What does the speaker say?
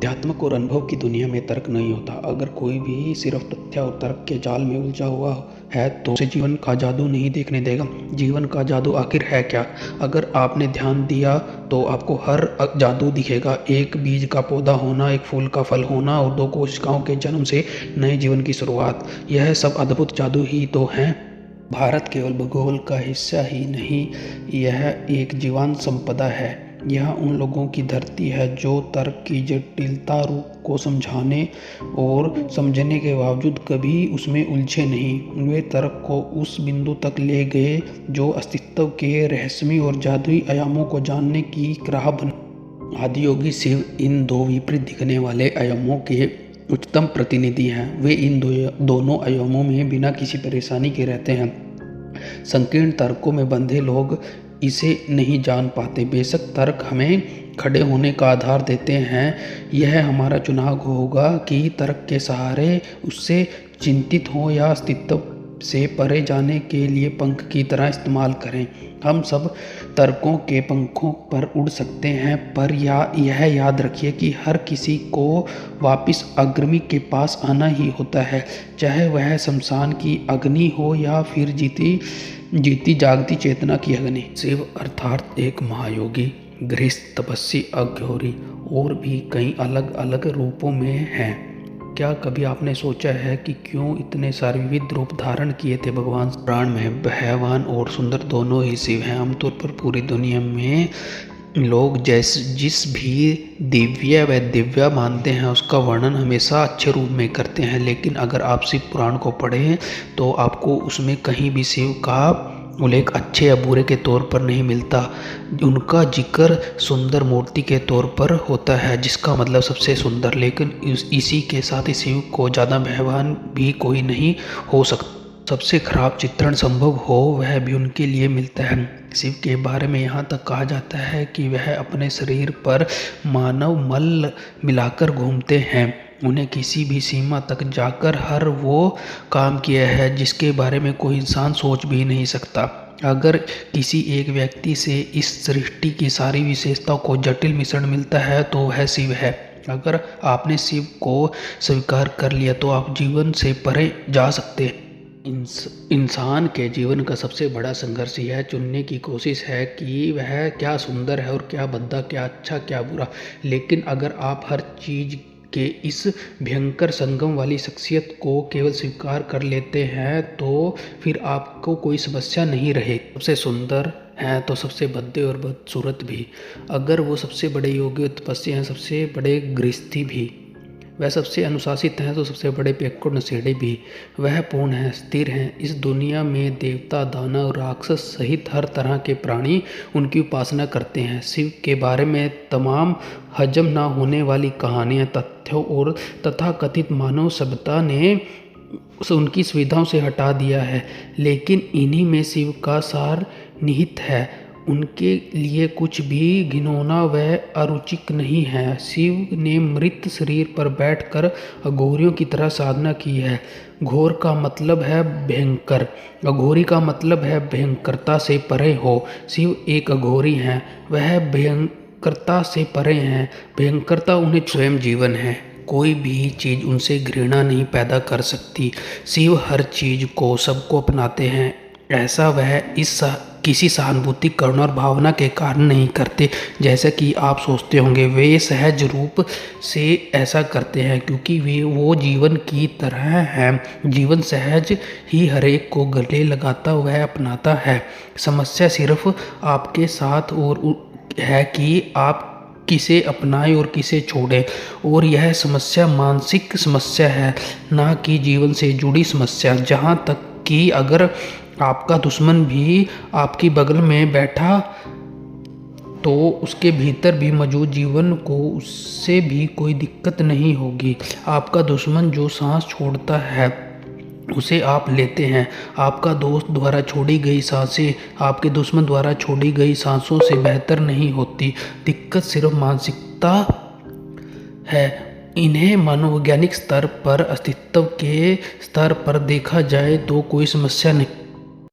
अध्यात्मक और अनुभव की दुनिया में तर्क नहीं होता। अगर कोई भी सिर्फ तथ्य और तर्क के जाल में उलझा हुआ है तो उसे जीवन का जादू नहीं देखने देगा। जीवन का जादू आखिर है क्या? अगर आपने ध्यान दिया तो आपको हर जादू दिखेगा। एक बीज का पौधा होना, एक फूल का फल होना और दो कोशिकाओं के जन्म से नए जीवन की शुरुआत, यह सब अद्भुत जादू ही तो हैं। भारत केवल भूगोल का हिस्सा ही नहीं, यह एक जीवंत संपदा है। यह उन लोगों की धरती है जो तर्क की जटिलता को समझाने और समझने के बावजूद कभी उसमें उलझे नहीं। वे तर्क को उस बिंदु तक ले गए जो अस्तित्व के रहस्यमय और जादुई आयामों को जानने की राह बन। आदियोगी शिव इन दो विपरीत दिखने वाले आयामों के उच्चतम प्रतिनिधि हैं। वे इन दोनों आयामों में बिना किसी परेशानी के रहते हैं। संकीर्ण तर्कों में बंधे लोग इसे नहीं जान पाते। बेशक तर्क हमें खड़े होने का आधार देते हैं, यह हमारा चुनाव होगा कि तर्क के सहारे उससे चिंतित हों या अस्तित्व से परे जाने के लिए पंख की तरह इस्तेमाल करें। हम सब तर्कों के पंखों पर उड़ सकते हैं, पर यह याद रखिए कि हर किसी को वापस अग्नि के पास आना ही होता है, चाहे वह शमशान की अग्नि हो या फिर जीती जागती चेतना की अग्नि। शिव अर्थात एक महायोगी, गृहस्थ, तपस्वी, अघोरी और भी कई अलग अलग रूपों में हैं। क्या कभी आपने सोचा है कि क्यों इतने सारे विविध रूप धारण किए थे भगवान? पुराण में भयवान और सुंदर दोनों ही शिव हैं। आमतौर पर पूरी दुनिया में लोग जिस भी दिव्य व दिव्या मानते हैं उसका वर्णन हमेशा अच्छे रूप में करते हैं, लेकिन अगर आप शिव पुराण को पढ़ें तो आपको उसमें कहीं भी शिव का उल्लेख अच्छे या बुरे के तौर पर नहीं मिलता। उनका जिक्र सुंदर मूर्ति के तौर पर होता है, जिसका मतलब सबसे सुंदर। लेकिन इसी के साथ ही शिव को ज़्यादा भगवान भी कोई नहीं हो सकता। सबसे खराब चित्रण संभव हो वह भी उनके लिए मिलता है। शिव के बारे में यहाँ तक कहा जाता है कि वह अपने शरीर पर मानव मल मिलाकर घूमते हैं। उन्हें किसी भी सीमा तक जाकर हर वो काम किया है जिसके बारे में कोई इंसान सोच भी नहीं सकता। अगर किसी एक व्यक्ति से इस सृष्टि की सारी विशेषताओं को जटिल मिश्रण मिलता है तो वह शिव है। अगर आपने शिव को स्वीकार कर लिया तो आप जीवन से परे जा सकते हैं। इंसान के जीवन का सबसे बड़ा संघर्ष यह चुनने की कोशिश है कि वह क्या सुंदर है और क्या भद्दा, क्या अच्छा क्या बुरा। लेकिन अगर आप हर चीज़ के इस भयंकर संगम वाली शख्सियत को केवल स्वीकार कर लेते हैं तो फिर आपको कोई समस्या नहीं रहे। सबसे सुंदर हैं तो सबसे भद्दे और बदसूरत भी। अगर वो सबसे बड़े योगी और तपस्वी हैं, सबसे बड़े गृहस्थी भी, वह सबसे अनुशासित हैं तो सबसे बड़े पियक्कड़ नशेड़ी भी। वह पूर्ण हैं, स्थिर हैं। इस दुनिया में देवता, दानव, राक्षस सहित हर तरह के प्राणी उनकी उपासना करते हैं। शिव के बारे में तमाम हजम ना होने वाली कहानियाँ, तथ्यों और तथाकथित मानव सभ्यता ने उनकी सुविधाओं से हटा दिया है, लेकिन इन्हीं में शिव का सार निहित है। उनके लिए कुछ भी घिनौना व अरुचिक नहीं है। शिव ने मृत शरीर पर बैठकर अघोरियों की तरह साधना की है। घोर का मतलब है भयंकर, अघोरी का मतलब है भयंकरता से परे हो। शिव एक अघोरी हैं, वह भयंकरता से परे हैं। भयंकरता उन्हें स्वयं जीवन है। कोई भी चीज़ उनसे घृणा नहीं पैदा कर सकती। शिव हर चीज़ को, सबको अपनाते हैं। ऐसा वह किसी सहानुभूति, करुणा और भावना के कारण नहीं करते जैसा कि आप सोचते होंगे। वे सहज रूप से ऐसा करते हैं क्योंकि वो जीवन की तरह हैं। जीवन सहज ही हर एक को गले लगाता वह अपनाता है। समस्या सिर्फ आपके साथ और है कि आप किसे अपनाएं और किसे छोड़ें, और यह समस्या मानसिक समस्या है, ना कि जीवन से जुड़ी समस्या। जहाँ तक कि अगर आपका दुश्मन भी आपकी बगल में बैठा तो उसके भीतर भी मौजूद जीवन को उससे भी कोई दिक्कत नहीं होगी। आपका दुश्मन जो सांस छोड़ता है उसे आप लेते हैं। आपका दोस्त द्वारा छोड़ी गई सांसें आपके दुश्मन द्वारा छोड़ी गई सांसों से बेहतर नहीं होती। दिक्कत सिर्फ मानसिकता है। इन्हें मनोवैज्ञानिक स्तर पर, अस्तित्व के स्तर पर देखा जाए तो कोई समस्या नहीं।